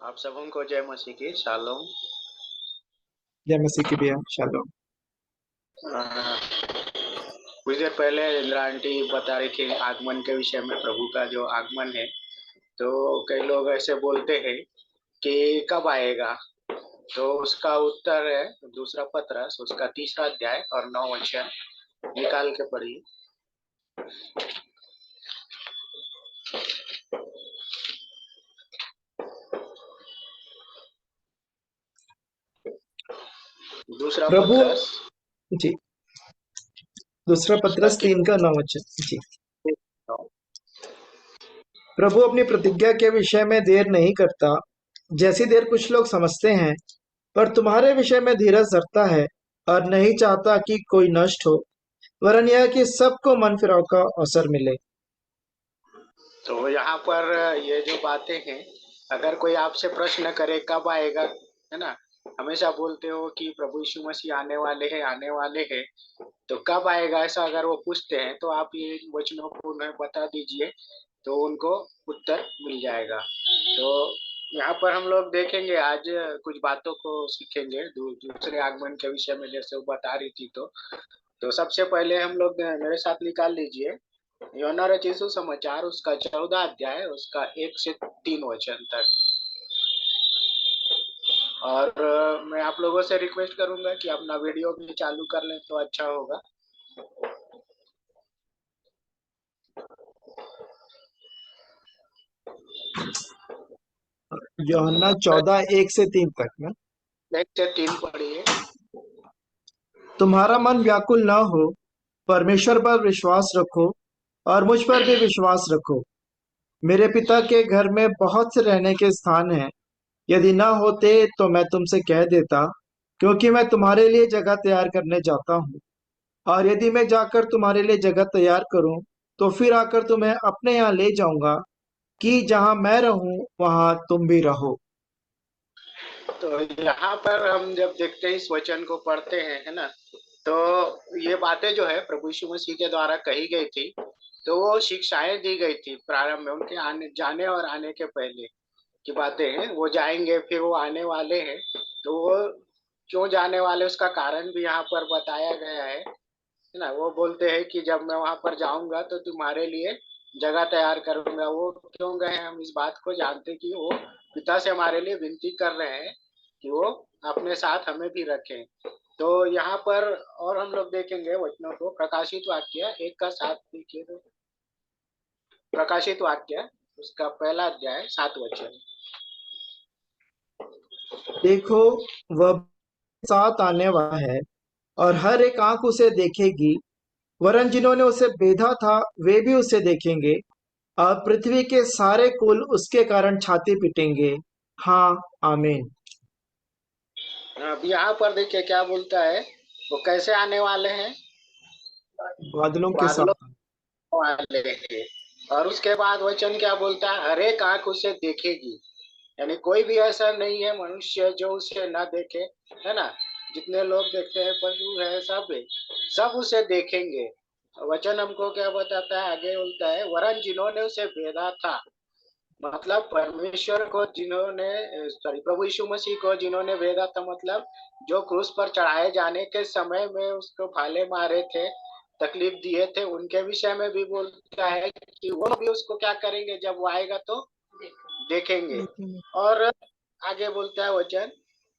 आप सबों को जय मसीह की शालोम। जय मसीह की भैया शालोम। कुछ देर पहले इंदिरा आंटी बता रही थी आगमन के विषय में, प्रभु का जो आगमन है। तो कई लोग ऐसे बोलते हैं कि कब आएगा। तो उसका उत्तर है दूसरा पत्रस, उसका तीसरा अध्याय और 9 वचन निकाल के पढ़िए। दूसरा प्रभु पत्रस जी, दूसरा उसका पत्रस 3 का 9 वचन जी। तीसरा। प्रभु अपनी प्रतिज्ञा के विषय में देर नहीं करता, जैसी देर कुछ लोग समझते हैं, पर तुम्हारे विषय में धीरज धरता है और नहीं चाहता कि कोई नष्ट हो, वरन यह कि सबको मन फिराव का अवसर मिले। तो यहाँ पर ये जो बातें हैं, अगर कोई आपसे प्रश्न करे कब आएगा, है ना, हमेशा बोलते हो कि प्रभु यीशु मसीह आने वाले हैं आने वाले हैं। तो कब आएगा ऐसा अगर वो पूछते हैं तो आप ये वचनों को उन्हें बता दीजिए, तो उनको उत्तर मिल जाएगा। तो यहाँ पर हम लोग देखेंगे आज कुछ बातों को सीखेंगे दूसरे आगमन के विषय में, जैसे वो बता रही थी। तो सबसे पहले हम लोग मेरे साथ निकाल लीजिए यूहन्ना रचित सुसमाचार, उसका 14 अध्याय, उसका 1 से 3 वचन तक। और मैं आप लोगों से रिक्वेस्ट करूंगा कि अपना वीडियो भी चालू कर लें तो अच्छा होगा। यूहन्ना 14 1 से 3 तक में। 1 से 3 पढ़िए। तुम्हारा मन व्याकुल न हो, परमेश्वर पर विश्वास रखो और मुझ पर भी विश्वास रखो। मेरे पिता के घर में बहुत से रहने के स्थान हैं। यदि न होते तो मैं तुमसे कह देता, क्योंकि मैं तुम्हारे लिए जगह तैयार करने जाता हूँ। और यदि मैं जाकर तुम्हारे लिए जगह तैयार करूं, तो फिर आकर तुम्हें अपने यहाँ ले जाऊंगा, कि जहां मैं रहूं वहां तुम भी रहो। तो यहाँ पर हम जब देखते हैं, इस वचन को पढ़ते हैं, है ना, तो ये बातें जो है प्रभु यीशु मसीह के द्वारा कही गई थी। तो वो शिक्षाएं दी गई थी प्रारंभ में, उनके आने जाने और आने के पहले की बातें हैं। वो जाएंगे फिर वो आने वाले हैं। तो वो क्यों जाने वाले, उसका कारण भी यहाँ पर बताया गया है ना। वो बोलते हैं कि जब मैं वहां पर जाऊंगा तो तुम्हारे लिए जगह तैयार करूंगा। वो क्यों गए हैं, हम इस बात को जानते कि वो पिता से हमारे लिए विनती कर रहे हैं कि वो अपने साथ हमें भी रखें। तो यहाँ पर और हम लोग देखेंगे वचनों को। प्रकाशित वाक्य 1 का 7 देखिए। तो प्रकाशित वाक्य उसका 1 अध्याय 7 वचन। देखो, वह साथ आने वाला है, और हर एक आंख उसे देखेगी, वरन जिन्होंने उसे बेधा था वे भी उसे देखेंगे, और पृथ्वी के सारे कुल उसके कारण छाती पीटेंगे। हाँ, आमीन। अब यहाँ पर देखिए क्या बोलता है, वो कैसे आने वाले हैं। बादलों के बादलों साथ। वाले हैं। और उसके बाद वचन क्या बोलता है, हर एक आंख उसे देखेगी। यानी कोई भी ऐसा नहीं है मनुष्य जो उसे ना देखे, है ना। जितने लोग देखते हैं, पशु है, सब है, सब उसे देखेंगे। वचन हमको क्या बताता है, आगे बोलता है, वरन जिन्होंने उसे भेदा था, मतलब परमेश्वर को जिन्होंने, सॉरी, प्रभु यीशु मसीह को जिन्होंने भेदा था, मतलब जो क्रूस पर चढ़ाए जाने के समय में उसको भाले मारे थे, तकलीफ दिए थे, उनके विषय में भी बोलता है कि वो भी उसको क्या करेंगे, जब वो आएगा तो देखेंगे। देखेंगे। और आगे बोलता है वचन,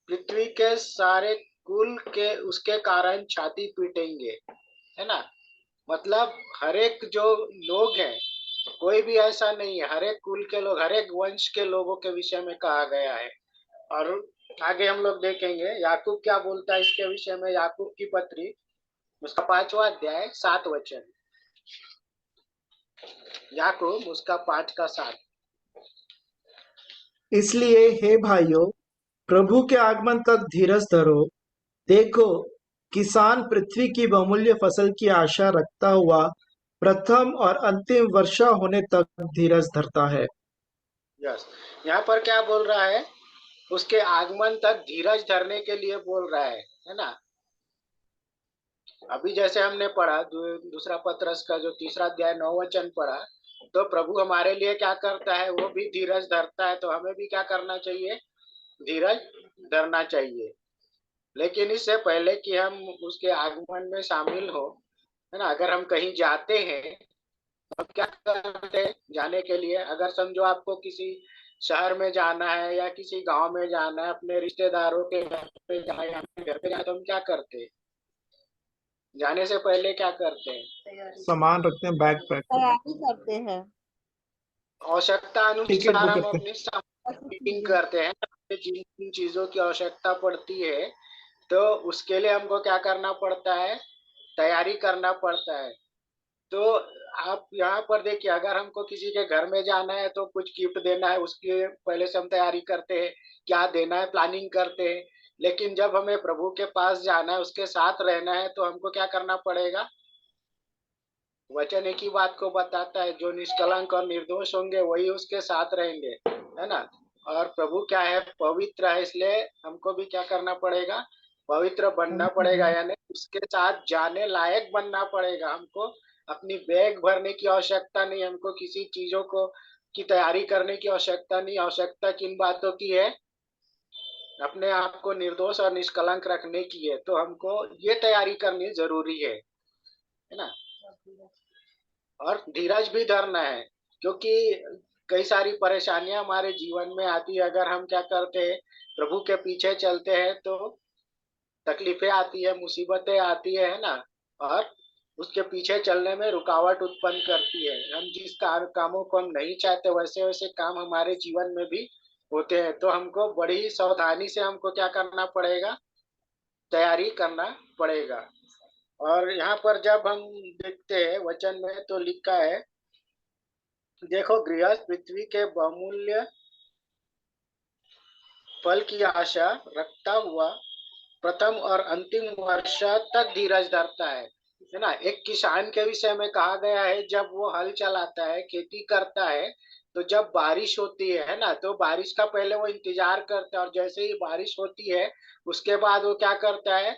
पृथ्वी के सारे कुल के उसके कारण छाती पीटेंगे, है ना। मतलब हर एक जो लोग हैं, कोई भी ऐसा नहीं है, हर एक कुल के लोग, हर एक वंश के लोगों के विषय में कहा गया है। और आगे हम लोग देखेंगे याकूब क्या बोलता है इसके विषय में। याकूब की पत्री, उसका 5वां अध्याय 7 वचन। याकूब उसका 5 का 7। इसलिए हे भाइयों, प्रभु के आगमन तक धीरज धरो। देखो, किसान पृथ्वी की बहुमूल्य फसल की आशा रखता हुआ प्रथम और अंतिम वर्षा होने तक धीरज धरता है। यस, यहाँ पर क्या बोल रहा है, उसके आगमन तक धीरज धरने के लिए बोल रहा है ना। अभी जैसे हमने पढ़ा दूसरा पत्रस का जो तीसरा अध्याय 9 वचन पढ़ा, तो प्रभु हमारे लिए क्या करता है, वो भी धीरज धरता है, तो हमें भी क्या करना चाहिए, धीरज धरना चाहिए। लेकिन इससे पहले कि हम उसके आगमन में शामिल हो, है ना, अगर हम कहीं जाते हैं, अब क्या करते हैं जाने के लिए, अगर समझो आपको किसी शहर में जाना है या किसी गांव में जाना है, अपने रिश्तेदारों के घर पे जाना है या अपने घर पे जाना है, तो हम क्या करते हैं, जाने से पहले क्या करते हैं, सामान रखते हैं, बैग पैक करते तैयारी करते हैं। आवश्यकता हैं, टिकट अनुसार बुक हम करते हैं। अपनी ऐसी मीटिंग चीजें। करते हैं। जिन जिन चीजों की आवश्यकता पड़ती है, तो उसके लिए हमको क्या करना पड़ता है, तैयारी करना पड़ता है। तो आप यहाँ पर देखिए, अगर हमको किसी के घर में जाना है तो कुछ गिफ्ट देना है, उसकी पहले से हम तैयारी करते हैं, क्या देना है प्लानिंग करते हैं। लेकिन जब हमें प्रभु के पास जाना है, उसके साथ रहना है, तो हमको क्या करना पड़ेगा, वचन एक ही बात को बताता है, जो निष्कलंक और निर्दोष होंगे वही उसके साथ रहेंगे, है ना। और प्रभु क्या है, पवित्र है, इसलिए हमको भी क्या करना पड़ेगा, पवित्र बनना पड़ेगा, यानी उसके साथ जाने लायक बनना पड़ेगा हमको। अपनी बैग भरने की आवश्यकता नहीं, हमको किसी चीजों को की तैयारी करने की आवश्यकता नहीं। आवश्यकता किन बातों की है, अपने आप को निर्दोष और निष्कलंक रखने की है। तो हमको ये तैयारी करनी जरूरी है ना। और धीरज भी धरना है, क्योंकि कई सारी परेशानियां हमारे जीवन में आती है। अगर हम क्या करते हैं, प्रभु के पीछे चलते हैं, तो तकलीफें आती है, मुसीबतें आती है ना। और उसके पीछे चलने में रुकावट उत्पन्न करती है। हम जिस कामों को हम नहीं चाहते, वैसे वैसे काम हमारे जीवन में भी होते हैं। तो हमको बड़ी ही सावधानी से हमको क्या करना पड़ेगा, तैयारी करना पड़ेगा। और यहाँ पर जब हम देखते हैं वचन में, तो लिखा है, देखो गृहस्थ पृथ्वी के बहुमूल्य फल की आशा रखता हुआ प्रथम और अंतिम वर्ष तक धीरज धरता है ना। एक किसान के विषय में कहा गया है, जब वो हल चलाता है, खेती करता है, तो जब बारिश होती है ना, तो बारिश का पहले वो इंतजार करता है, और जैसे ही बारिश होती है, उसके बाद वो क्या करता है,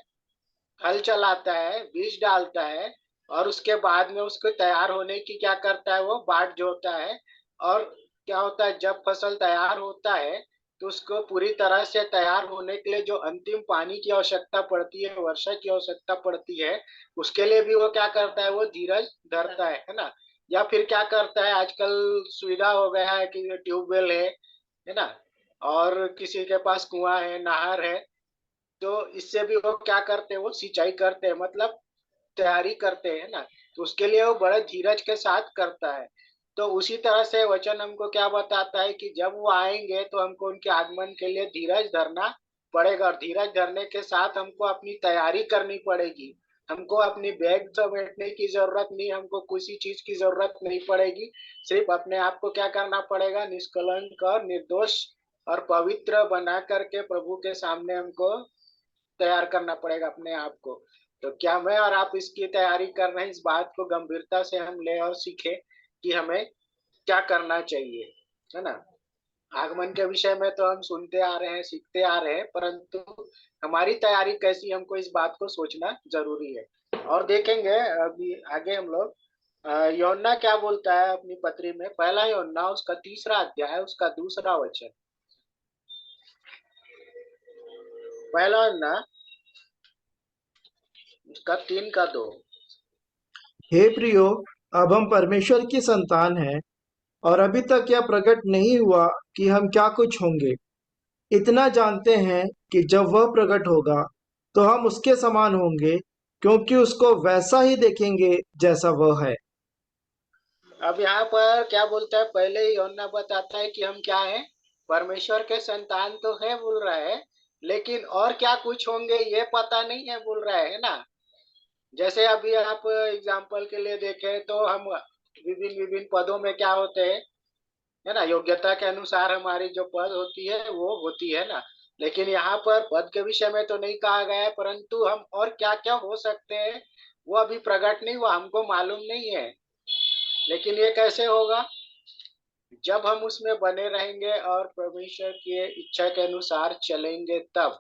हल चलाता है, बीज डालता है, और उसके बाद में उसको तैयार होने की क्या करता है, वो बाट जोतता है। और क्या होता है, जब फसल तैयार होता है, तो उसको पूरी तरह से तैयार होने के लिए जो अंतिम पानी की आवश्यकता पड़ती है, वर्षा की आवश्यकता पड़ती है, उसके लिए भी वो क्या करता है, वो धीरज धरता है ना। या फिर क्या करता है, आजकल सुविधा हो गया है कि ट्यूबवेल है ना, और किसी के पास कुआं है, नहर है, तो इससे भी वो क्या करते हैं, वो सिंचाई करते हैं, मतलब तैयारी करते हैं ना। तो उसके लिए वो बड़े धीरज के साथ करता है। तो उसी तरह से वचन हमको क्या बताता है कि जब वो आएंगे, तो हमको उनके आगमन के लिए धीरज धरना पड़ेगा। और धीरज धरने के साथ हमको अपनी तैयारी करनी पड़ेगी। हमको अपनी बैग समेटने की जरूरत नहीं, हमको किसी चीज की जरूरत नहीं पड़ेगी। सिर्फ अपने आप को क्या करना पड़ेगा, निष्कलंक और निर्दोष और पवित्र बना करके प्रभु के सामने हमको तैयार करना पड़ेगा अपने आप को। तो क्या मैं और आप इसकी तैयारी कर रहे हैं, इस बात को गंभीरता से हम ले और सीखे कि हमें क्या करना चाहिए, है ना। आगमन के विषय में तो हम सुनते आ रहे हैं, सीखते आ रहे हैं, परंतु हमारी तैयारी कैसी, हमको इस बात को सोचना जरूरी है। और देखेंगे अभी आगे हम लोग, योना क्या बोलता है अपनी पत्री में, पहला योना उसका 3 अध्याय उसका 2 वचन। पहला योना उसका 3 का 2। हे प्रियो, अब हम परमेश्वर की संतान हैं, और अभी तक यह प्रकट नहीं हुआ कि हम क्या कुछ होंगे। इतना जानते हैं कि जब वह प्रकट होगा, तो हम उसके समान होंगे, क्योंकि उसको वैसा ही देखेंगे जैसा वह है। अब यहाँ पर क्या बोलता है, पहले ही योना बताता है कि हम क्या हैं, परमेश्वर के संतान तो है बोल रहा है, लेकिन और क्या कुछ होंगे ये पता नहीं है बोल रहा है ना। जैसे अभी आप एग्जाम्पल के लिए देखें, तो हम विभिन्न विभिन्न पदों में क्या होते हैं, है ना, योग्यता के अनुसार हमारी जो पद होती है वो होती है ना। लेकिन यहाँ पर पद के विषय में तो नहीं कहा गया है, परंतु हम और क्या क्या हो सकते हैं वो अभी प्रकट नहीं हुआ, हमको मालूम नहीं है। लेकिन ये कैसे होगा, जब हम उसमें बने रहेंगे और परमेश्वर की इच्छा के अनुसार चलेंगे, तब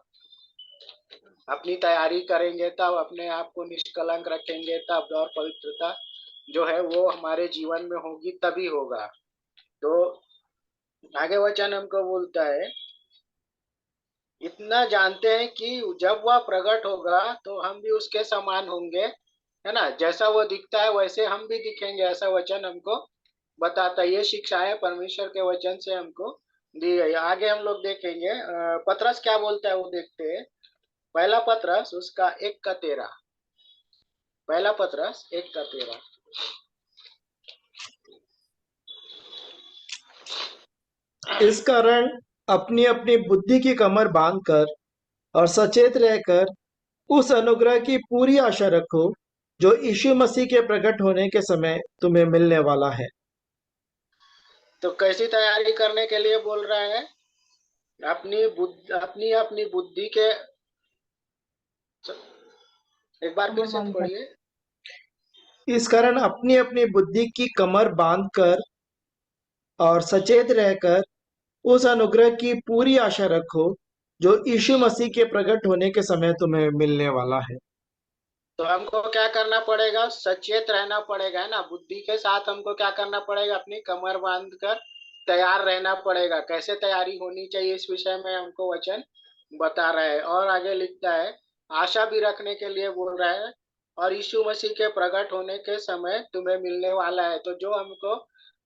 अपनी तैयारी करेंगे, तब अपने आप को निष्कलंक रखेंगे, तब और पवित्रता जो है वो हमारे जीवन में होगी तभी होगा। तो आगे वचन हमको बोलता है, इतना जानते हैं कि जब वह प्रकट होगा तो हम भी उसके समान होंगे, है ना, जैसा वो दिखता है वैसे हम भी दिखेंगे, ऐसा वचन हमको बताता है। ये शिक्षाएं परमेश्वर के वचन से हमको दी गई। आगे हम लोग देखेंगे पतरस क्या बोलता है वो देखते हैं। पहला पतरस उसका 1 का 13। पहला पतरस 1 का 13। इस कारण अपनी अपनी बुद्धि की कमर बांधकर और सचेत रहकर उस अनुग्रह की पूरी आशा रखो जो यीशु मसीह के प्रकट होने के समय तुम्हें मिलने वाला है। तो कैसी तैयारी करने के लिए बोल रहा है? अपनी अपनी बुद्धि के, एक बार फिर कमर से बांध कर। पढ़िए। इस कारण अपनी अपनी बुद्धि की कमर बांधकर और सचेत रहकर उस अनुग्रह की पूरी आशा रखो जो यीशु मसीह के प्रकट होने के समय तुम्हें मिलने वाला है। तो हमको क्या करना पड़ेगा? सचेत रहना पड़ेगा, है ना। बुद्धि के साथ हमको क्या करना पड़ेगा? अपनी कमर बांध कर तैयार रहना पड़ेगा। कैसे तैयारी होनी चाहिए इस विषय में हमको वचन बता रहा है। और आगे लिखता है, आशा भी रखने के लिए बोल रहा है, और यीशु मसीह के प्रकट होने के समय तुम्हें मिलने वाला है। तो जो हमको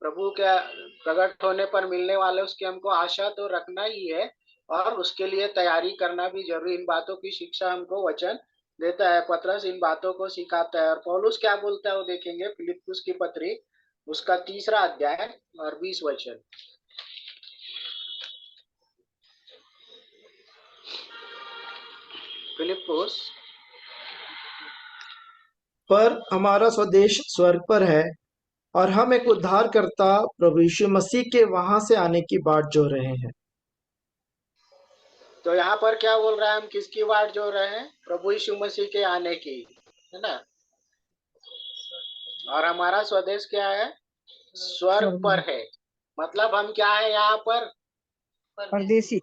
प्रभु के प्रकट होने पर मिलने वाले उसकी हमको आशा तो रखना ही है, और उसके लिए तैयारी करना भी जरूरी। इन बातों की शिक्षा हमको वचन देता है। पतरस इन बातों को सिखाता है। और पौलुस क्या बोलता है वो देखेंगे। फिलिप्पुस की पत्री उसका 3 अध्याय और 20 वचन। फिलिप्पुस। पर हमारा स्वदेश स्वर्ग पर है और हम एक उद्धारकर्ता प्रभु यीशु मसीह के वहां से आने की बाट जो रहे हैं। तो यहाँ पर क्या बोल रहा है? हम किसकी बाट जो रहे हैं? प्रभु यीशु मसीह के आने की, है ना। और हमारा स्वदेश क्या है? स्वर्ग स्वर्ग पर में। है। मतलब हम क्या है यहाँ पर? परदेसी।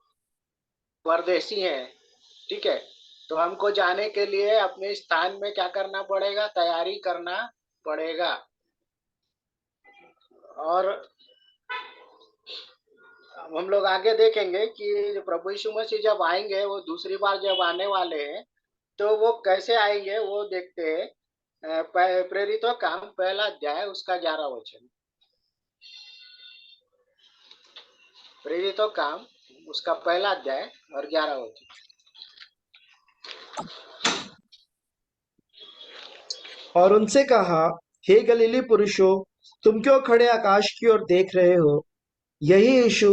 परदेसी हैं। ठीक है। तो हमको जाने के लिए अपने स्थान में क्या करना पड़ेगा? तैयारी करना पड़ेगा। और अब हम लोग आगे देखेंगे कि प्रभु यीशु मसीह जब आएंगे, वो दूसरी बार जब आने वाले हैं, तो वो कैसे आएंगे वो देखते हैं। प्रेरितों काम 1 अध्याय उसका 11 वचन। प्रेरितों काम उसका 1 अध्याय और 11 वचन। और उनसे कहा, हे गलीली पुरुषों, तुम क्यों खड़े आकाश की ओर देख रहे हो? यही यीशु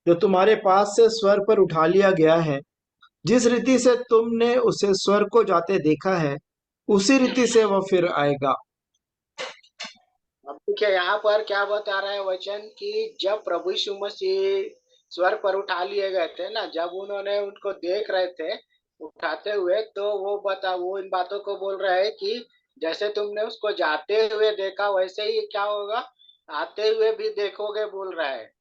जो तुम्हारे पास से स्वर्ग पर उठा लिया गया है, जिस रीति से तुमने उसे स्वर्ग को जाते देखा है, उसी रीति से वह फिर आएगा। अब देखिए यहाँ पर क्या बता रहा है वचन, कि जब प्रभु यीशु मसीह स्वर्ग पर उठा लिए गए थे ना, जब उन्होंने उनको देख रहे थे उठाते हुए, तो वो इन बातों को बोल रहा है कि जैसे तुमने उसको जाते हुए देखा वैसे ही क्या होगा, आते हुए भी देखोगे, बोल रहा है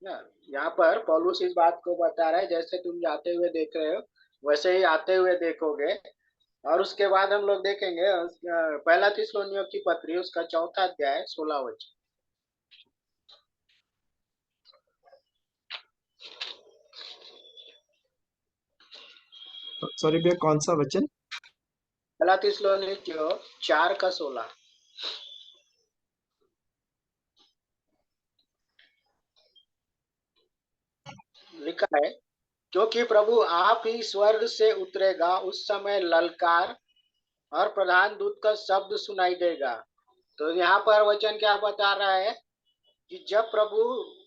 ना। यहाँ पर पौलुस इस बात को बता रहा है, जैसे तुम जाते हुए देख रहे हो वैसे ही आते हुए देखोगे। और उसके बाद हम लोग देखेंगे पहला थिस्सलुनीयों की पत्री उसका 4 अध्याय 16 वचन। सॉरी भैया, कौन सा वचन? पहला थिस्सलुनीयों 4 का 16 लिखा है, क्योंकि प्रभु आप ही स्वर्ग से उतरेगा, उस समय ललकार और प्रधान दूत का शब्द सुनाई देगा। तो यहाँ पर वचन क्या बता रहा है, कि जब प्रभु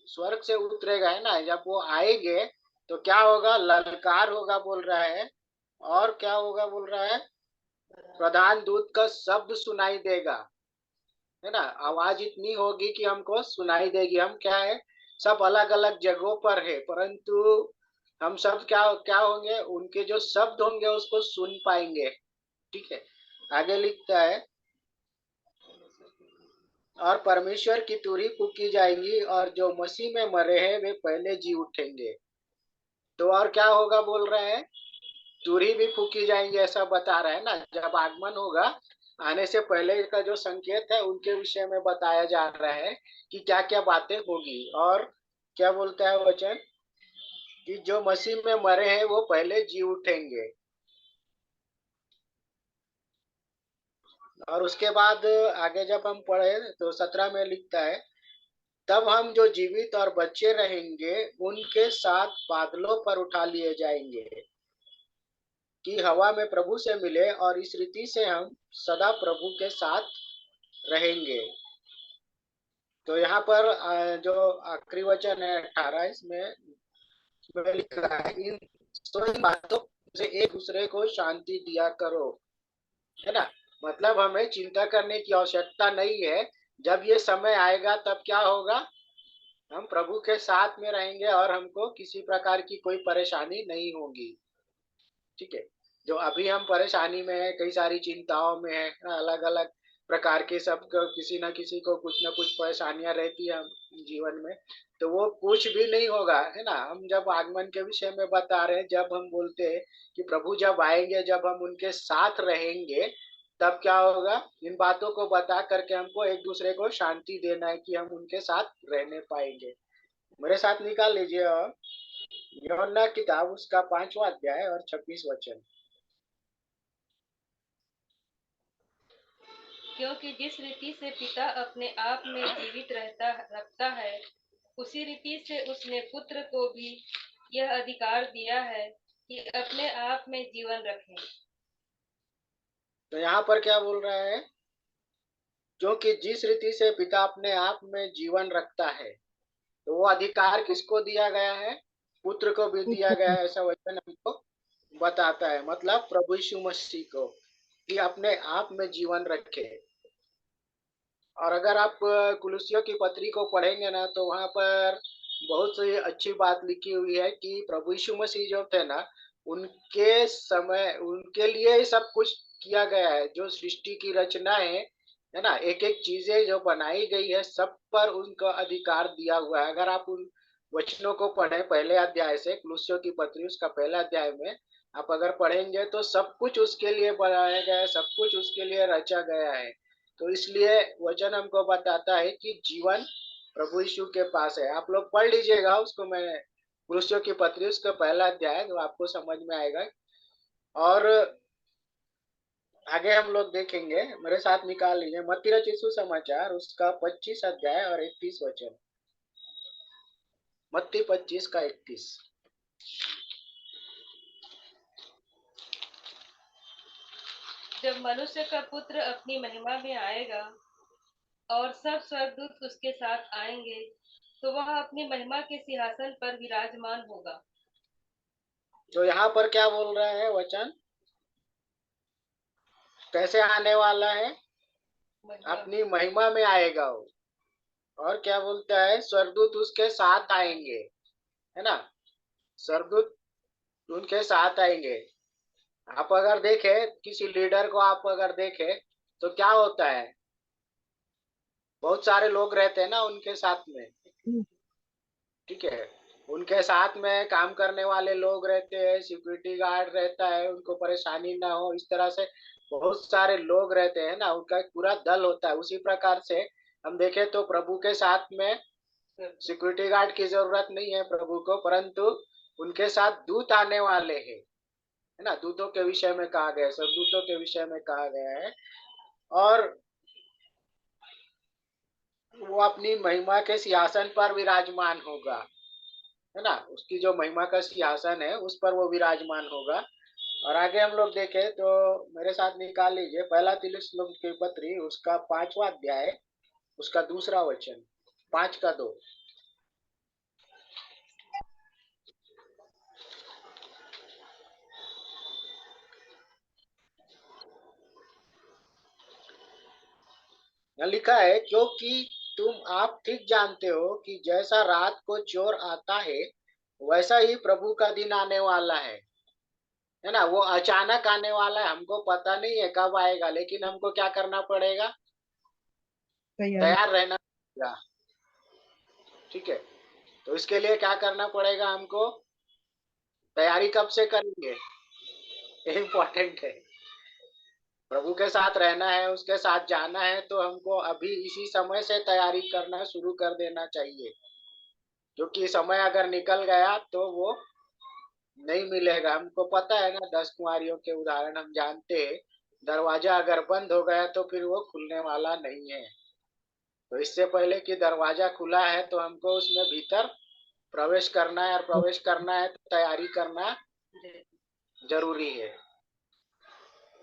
स्वर्ग से उतरेगा, है ना, जब वो आएंगे तो क्या होगा? ललकार होगा बोल रहा है। और क्या होगा बोल रहा है? प्रधान दूत का शब्द सुनाई देगा, है ना। आवाज इतनी होगी कि हमको सुनाई देगी। हम क्या है, सब अलग अलग जगहों पर है, परंतु हम सब क्या क्या होंगे? उनके जो शब्द होंगे उसको सुन पाएंगे। ठीक है। आगे लिखता है, और परमेश्वर की तुरही फूकी जाएगी, और जो मसीह में मरे हैं वे पहले जी उठेंगे। तो और क्या होगा बोल रहे हैं? तुरही भी फूकी जाएंगी, ऐसा बता रहा है ना। जब आगमन होगा आने से पहले का जो संकेत है उनके विषय में बताया जा रहा है कि क्या क्या बातें होगी। और क्या बोलता है वचन कि जो मसीह में मरे हैं वो पहले जी उठेंगे। और उसके बाद आगे जब हम पढ़े तो 17 में लिखता है, तब हम जो जीवित और बच्चे रहेंगे उनके साथ बादलों पर उठा लिए जाएंगे कि हवा में प्रभु से मिले, और इस रीति से हम सदा प्रभु के साथ रहेंगे। तो यहाँ पर जो आखिरी वचन है 18, इसमें लिखा है, इन बातों से एक दूसरे को शांति दिया करो, है ना। मतलब हमें चिंता करने की आवश्यकता नहीं है। जब ये समय आएगा तब क्या होगा, हम प्रभु के साथ में रहेंगे और हमको किसी प्रकार की कोई परेशानी नहीं होगी। ठीक है। जो अभी हम परेशानी में है, कई सारी चिंताओं में है, अलग अलग प्रकार के, सब किसी ना किसी को कुछ ना कुछ परेशानियां रहती है जीवन में। तो वो कुछ भी नहीं होगा, है ना। हम जब आगमन के विषय में बता रहे हैं, जब हम बोलते हैं कि प्रभु जब आएंगे, जब हम उनके साथ रहेंगे, तब क्या होगा, इन बातों को बता करके हमको एक दूसरे को शांति देना है कि हम उनके साथ रहने पाएंगे। मेरे साथ निकाल लीजिए। और यूहन्ना किताब उसका 5वां अध्याय और 26 वचन। क्योंकि जिस रीति से पिता अपने आप में जीवित रखता है, उसी रीति से उसने पुत्र को भी यह अधिकार दिया है कि अपने आप में जीवन रखें। तो यहाँ पर क्या बोल रहा है, क्योंकि जिस रीति से पिता अपने आप में जीवन रखता है, तो वो अधिकार किसको दिया गया है, पुत्र को भी दिया गया है। ऐसा वचन हमको बताता है, मतलब प्रभु यीशु मसीह को, कि अपने आप में जीवन रखे। और अगर आप कुलुसियों की पत्री को पढ़ेंगे ना, तो वहां पर बहुत सी अच्छी बात लिखी हुई है कि प्रभु यीशु मसीह जो थे ना, उनके समय उनके लिए ही सब कुछ किया गया है। जो सृष्टि की रचना है ना, एक एक चीजें जो बनाई गई है, सब पर उनका अधिकार दिया हुआ है। अगर आप उन वचनों को पढ़े पहले अध्याय से, कुलुसियों की पत्री उसका पहला अध्याय में आप अगर पढ़ेंगे, तो सब कुछ उसके लिए बनाया गया है, सब कुछ उसके लिए रचा गया है। तो इसलिए वचन हमको बताता है कि जीवन प्रभु यीशु के पास है। आप लोग पढ़ लीजिएगा उसको, मैं कुलुस्सियों की पत्री उसका पहला अध्याय, तो आपको समझ में आएगा। और आगे हम लोग देखेंगे, मेरे साथ निकाल लीजिए मत्ती रचित सुसमाचार उसका 25 अध्याय और 31 वचन। मत्ती 25 का 31। जब मनुष्य का पुत्र अपनी महिमा में आएगा और सब स्वर्गदूत उसके साथ आएंगे, तो वह अपनी महिमा के सिंहासन पर विराजमान होगा। तो यहाँ पर क्या बोल रहा है वचन, कैसे आने वाला है, अपनी महिमा में आएगा वो। और क्या बोलता है, स्वर्गदूत उसके साथ आएंगे, है ना। स्वर्गदूत उनके साथ आएंगे। आप अगर देखें किसी लीडर को, आप अगर देखें तो क्या होता है, बहुत सारे लोग रहते हैं ना उनके साथ में। ठीक है। उनके साथ में काम करने वाले लोग रहते हैं, सिक्योरिटी गार्ड रहता है, उनको परेशानी ना हो इस तरह से बहुत सारे लोग रहते हैं ना, उनका एक पूरा दल होता है। उसी प्रकार से हम देखें तो प्रभु के साथ में सिक्योरिटी गार्ड की जरूरत नहीं है प्रभु को, परंतु उनके साथ दूत आने वाले हैं, है ना। दूतों के विषय में कहा गया है, सब दूतों के विषय में कहा गया है। और वो अपनी महिमा के सिंहासन पर विराजमान होगा, है ना। उसकी जो महिमा का सिंहासन है उस पर वो विराजमान होगा। और आगे हम लोग देखें तो मेरे साथ निकाल लीजिए पहला तिमुथियुस की पत्री उसका 5वां अध्याय उसका दूसरा वचन, 5 का 2। लिखा है, क्योंकि तुम आप ठीक जानते हो कि जैसा रात को चोर आता है, वैसा ही प्रभु का दिन आने वाला है ना। वो अचानक आने वाला है, हमको पता नहीं है कब आएगा, लेकिन हमको क्या करना पड़ेगा, तैयारी। तैयार रहना पड़ेगा। ठीक है। तो इसके लिए क्या करना पड़ेगा हमको, तैयारी कब से करेंगे, ये इम्पोर्टेंट है। प्रभु के साथ रहना है, उसके साथ जाना है, तो हमको अभी इसी समय से तैयारी करना शुरू कर देना चाहिए, क्योंकि समय अगर निकल गया तो वो नहीं मिलेगा। हमको पता है ना, 10 कुंवारियों के उदाहरण हम जानते हैं। दरवाजा अगर बंद हो गया तो फिर वो खुलने वाला नहीं है। तो इससे पहले कि दरवाजा खुला है तो हमको उसमें भीतर प्रवेश करना है, और प्रवेश करना है तो तैयारी करना जरूरी है।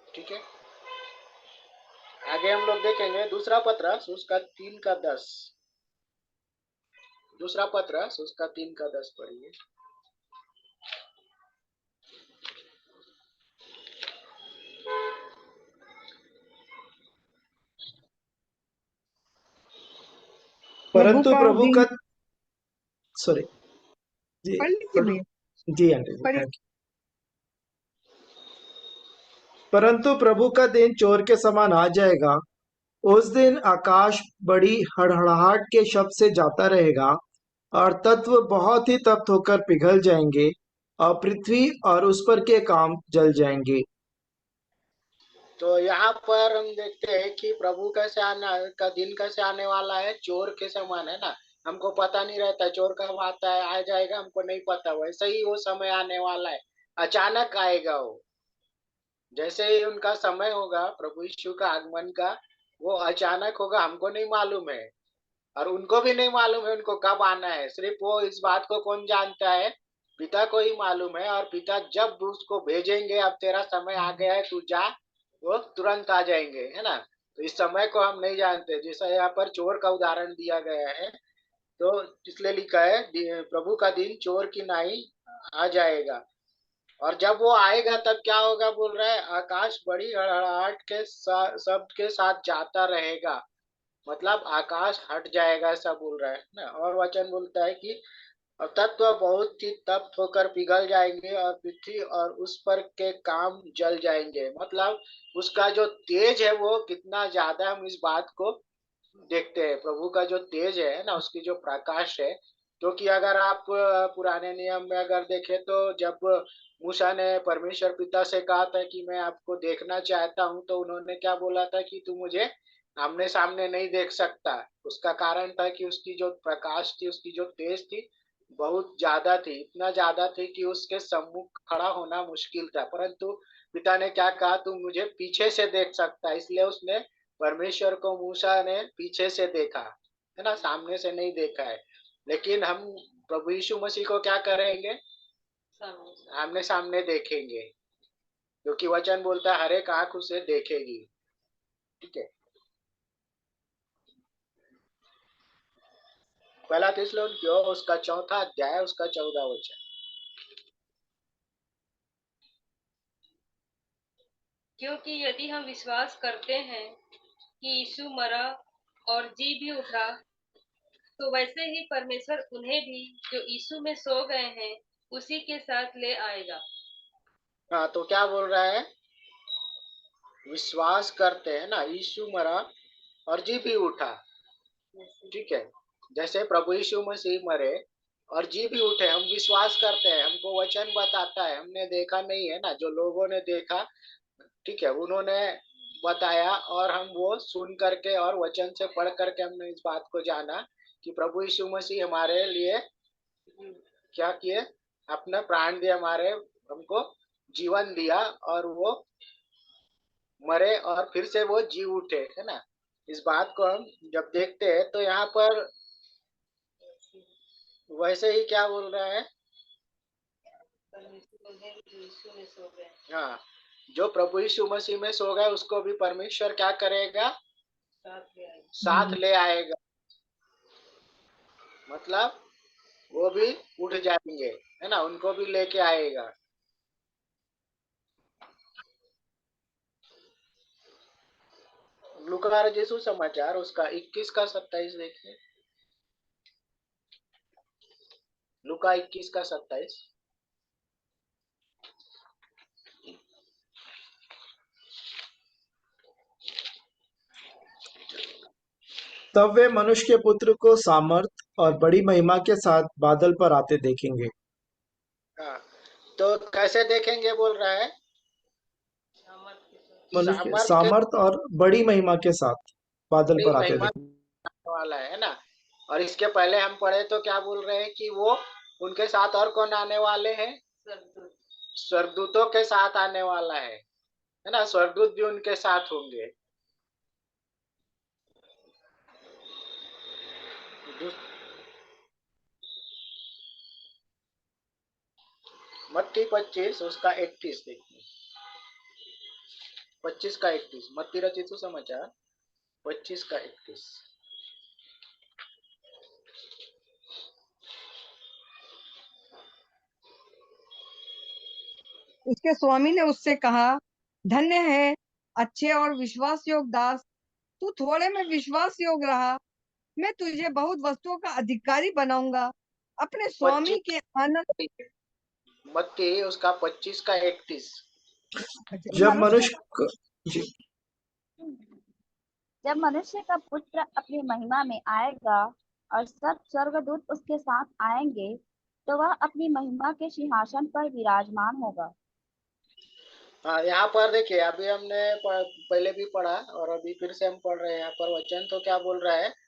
ठीक है, आगे हम लोग देखेंगे दूसरा पत्र उसका 3 का 10। दूसरा पत्र उसका 3 का 10 पढ़िए। परंतु का प्रभु दिन का, सॉरी जी, पढ़ लीजिए भैया, जी आंटी जी, पढ़िए। Thank you. परंतु प्रभु का दिन चोर के समान आ जाएगा। उस दिन आकाश बड़ी हड़हड़ाहट के शब्द से जाता रहेगा, और तत्व बहुत ही तप्त होकर पिघल जाएंगे, और पृथ्वी और उस पर के काम जल जाएंगे। तो यहाँ पर हम देखते हैं कि प्रभु कैसे आना का दिन कैसे आने वाला है, चोर के समान, है ना। हमको पता नहीं रहता चोर कब आता है, आ जाएगा, हमको नहीं पता। वैसे ही वो समय आने वाला है, अचानक आएगा वो। जैसे ही उनका समय होगा प्रभु यीशु का आगमन का, वो अचानक होगा, हमको नहीं मालूम है, और उनको भी नहीं मालूम है उनको कब आना है। सिर्फ वो इस बात को कौन जानता है, पिता को ही मालूम है। और पिता जब उसको भेजेंगे, अब तेरा समय आ गया है, तू जा, वो तुरंत आ जाएंगे, है ना। तो इस समय को हम नहीं जानते। जैसा यहाँ पर चोर का उदाहरण दिया गया है, तो इसलिए लिखा है प्रभु का दिन चोर की नाई आ जाएगा। और जब वो आएगा तब क्या होगा बोल रहा है, आकाश बड़ी हड़हड़ाहट के शब्द के साथ जाता रहेगा। मतलब आकाश हट जाएगा, ऐसा बोल रहा है ना। और वचन बोलता है कि और तत्व बहुत ही तप्त होकर पिघल जाएंगे, और पृथ्वी और उस पर के काम जल जाएंगे। मतलब उसका जो तेज है वो कितना ज्यादा, हम इस बात को देखते हैं। प्रभु का जो तेज है ना, उसकी जो प्रकाश है। क्योंकि अगर आप पुराने नियम में अगर देखें, तो जब मूसा ने परमेश्वर पिता से कहा था कि मैं आपको देखना चाहता हूं, तो उन्होंने क्या बोला था कि तू मुझे आमने सामने नहीं देख सकता। उसका कारण था कि उसकी जो प्रकाश थी, उसकी जो तेज थी, बहुत ज्यादा थी। इतना ज्यादा थी कि उसके सम्मुख खड़ा होना मुश्किल था। परंतु पिता ने क्या कहा, तू मुझे पीछे से देख सकता है। इसलिए उसने परमेश्वर को मूसा ने पीछे से देखा, है ना, सामने से नहीं देखा है। लेकिन हम प्रभु यीशु मसीह को क्या करेंगे, आमने सामने देखेंगे, क्योंकि वचन बोलता है हर एक आंख उसे देखेगी। ठीक है, पहला थिस्सलुनीकियों उसका 4 अध्याय उसका 14 वचन। क्योंकि यदि हम विश्वास करते हैं कि यीशु मरा और जी भी उठा, तो वैसे ही परमेश्वर उन्हें भी जो यीशु में सो गए हैं उसी के साथ ले आएगा। हाँ, तो क्या बोल रहा है, विश्वास करते हैं ना, यीशु मरा और जी भी उठा। ठीक है, जैसे प्रभु यीशु मसीह मरे और जी भी उठे, हम विश्वास करते हैं। हमको वचन बताता है, हमने देखा नहीं है ना, जो लोगों ने देखा, ठीक है, उन्होंने बताया, और हम वो सुन करके और वचन से पढ़ करके हमने इस बात को जाना कि प्रभु यीशु मसीह हमारे लिए क्या किए, अपना प्राण दिया, हमारे हमको जीवन दिया, और वो मरे और फिर से वो जी उठे, है ना। इस बात को हम जब देखते हैं तो यहाँ पर वैसे ही क्या बोल रहा है, हाँ, जो प्रभु यीशु मसीह में सो गए उसको भी परमेश्वर क्या करेगा, साथ ले आएगा। मतलब वो भी उठ जाएंगे, है ना, उनको भी लेके आएगा। लूका यीशु समाचार उसका 21 का 27 देखिए। लूका 21 का 27। तब वे मनुष्य के पुत्र को सामर्थ और बड़ी महिमा के साथ बादल पर आते देखेंगे। हाँ, तो कैसे देखेंगे बोल रहा है, मनुष्य के सामर्थ के सामर्थ और बड़ी महिमा के साथ बादल बड़ी पर आते महिमा थे। वाला है ना। और इसके पहले हम पढ़े तो क्या बोल रहे हैं कि वो उनके साथ और कौन आने वाले हैं? स्वर्गदूतों के साथ आने वाला है ना। स्वर्गदूत भी उनके साथ होंगे। मत्ती 25 उसका 31 देखिए। 25 का 31 मत्ती रचित सुसमाचार 25 का 31। उसके स्वामी ने उससे कहा, धन्य है अच्छे और विश्वास योग्य दास, तू थोड़े में विश्वास योग्य रहा, मैं तुझे बहुत वस्तुओं का अधिकारी बनाऊंगा। अपने स्वामी 25 के आनंद। मत्ती उसका 25 का 31। जब जब मनुष्य मनुष्य क- जी, जब मनुष्य का पुत्र अपनी महिमा में आएगा और सब स्वर्गदूत उसके साथ आएंगे, तो वह अपनी महिमा के सिंहासन पर विराजमान होगा। हाँ, यहाँ पर देखिए अभी हमने पहले भी पढ़ा और अभी फिर से हम पढ़ रहे हैं। यहाँ पर वचन तो क्या बोल रहा है?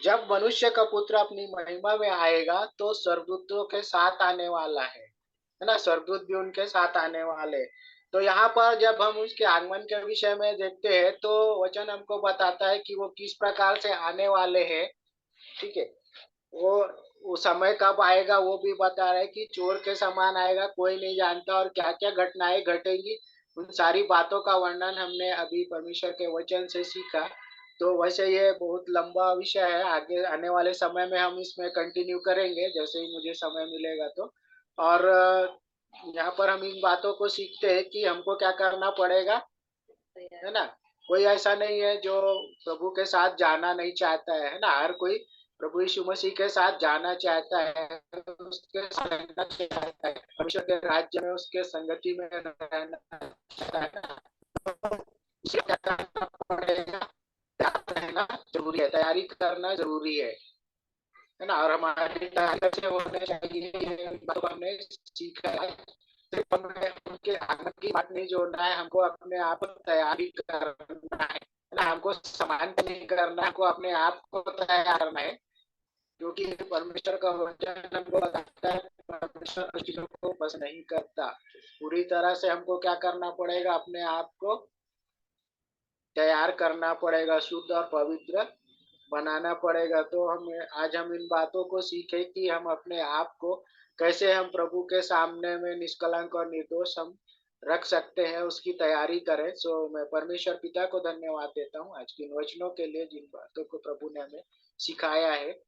जब मनुष्य का पुत्र अपनी महिमा में आएगा तो स्वर्गदूतों के साथ आने वाला है ना। स्वर्गदूत भी उनके साथ आने वाले। तो यहाँ पर जब हम उसके आगमन के विषय में देखते हैं तो वचन हमको बताता है कि वो किस प्रकार से आने वाले हैं। ठीक है। वो समय कब आएगा वो भी बता रहे हैं कि चोर के समान आएगा, कोई नहीं जानता। और क्या क्या घटनाएं घटेंगी उन सारी बातों का वर्णन हमने अभी परमेश्वर के वचन से सीखा। तो वैसे ये बहुत लंबा विषय है, आगे आने वाले समय में हम इसमें कंटिन्यू करेंगे जैसे ही मुझे समय मिलेगा तो। और यहाँ पर हम इन बातों को सीखते हैं कि हमको क्या करना पड़ेगा, है ना। कोई ऐसा नहीं है जो प्रभु के साथ जाना नहीं चाहता है ना। हर कोई प्रभु यीशु मसीह के साथ जाना चाहता है, उसके साथ रहना चाहता है, परमेश्वर के राज्य में उसके संगति में रहना चाहता है ना। उसे क्या करना पड़ेगा? तैयार रहना जरूरी है, तैयारी करना जरूरी है ना। और हमारी तैयारी कैसे होने चाहिए ये बात को हमने सीखा है। सिर्फ हमें उनके आगमन की बात नहीं जोड़ना है, हमको अपने आप को तैयारी करना है ना। हमको समान नहीं करना, हमको अपने आप को तैयार करना है। क्योंकि परमेश्वर का वचन हमको बताता है परमेश्वर उन चीजों को बस नहीं करता। पूरी तरह से हमको क्या करना पड़ेगा? अपने आप को तैयार करना पड़ेगा, शुद्ध और पवित्र बनाना पड़ेगा। तो हमें आज हम इन बातों को सीखे कि हम अपने आप को कैसे हम प्रभु के सामने में निष्कलंक और निर्दोष हम रख सकते हैं, उसकी तैयारी करें। सो मैं परमेश्वर पिता को धन्यवाद देता हूँ आज के इन वचनों के लिए, जिन बातों को प्रभु ने हमें सिखाया है।